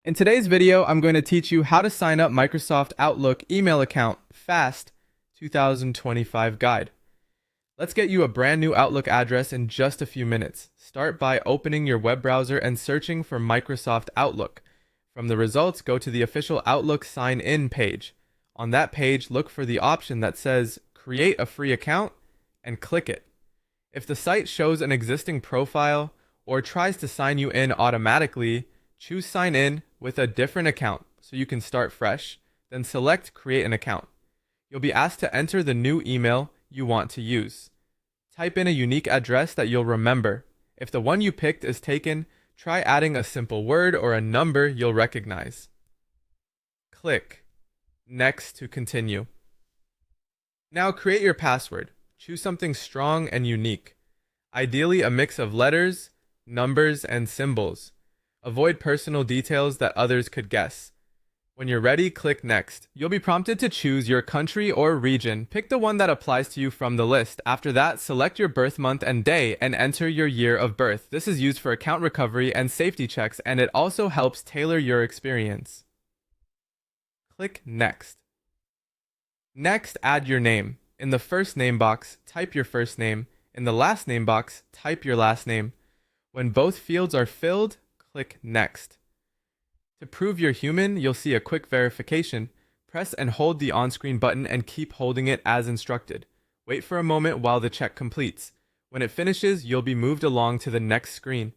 In today's video, I'm going to teach you how to sign up Microsoft Outlook email account fast 2025 guide. Let's get you a brand new Outlook address in just a few minutes. Start by opening your web browser and searching for Microsoft Outlook. From the results, go to the official Outlook sign in page. On that page, look for the option that says create a free account and click it. If the site shows an existing profile or tries to sign you in automatically, choose sign in with a different account so you can start fresh, then select create an account. You'll be asked to enter the new email you want to use. Type in a unique address that you'll remember. If the one you picked is taken, try adding a simple word or a number you'll recognize. Click Next to continue. Now create your password. Choose something strong and unique. Ideally a mix of letters, numbers, and symbols. Avoid personal details that others could guess. When you're ready, click Next. You'll be prompted to choose your country or region. Pick the one that applies to you from the list. After that, select your birth month and day and enter your year of birth. This is used for account recovery and safety checks, and it also helps tailor your experience. Click Next. Next, add your name. In the first name box, type your first name. In the last name box, type your last name. When both fields are filled, click Next. To prove you're human, you'll see a quick verification. Press and hold the on-screen button and keep holding it as instructed. Wait for a moment while the check completes. When it finishes, you'll be moved along to the next screen.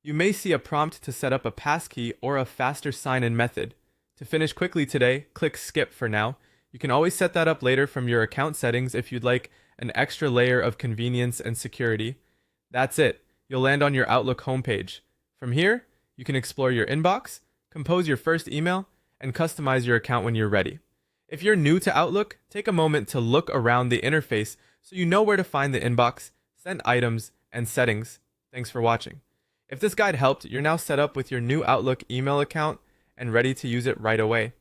You may see a prompt to set up a passkey or a faster sign-in method. To finish quickly today, click Skip for now. You can always set that up later from your account settings if you'd like an extra layer of convenience and security. That's it. You'll land on your Outlook homepage. From here, you can explore your inbox, compose your first email, and customize your account when you're ready. If you're new to Outlook, take a moment to look around the interface so you know where to find the inbox, sent items, and settings. Thanks for watching. If this guide helped, you're now set up with your new Outlook email account and ready to use it right away.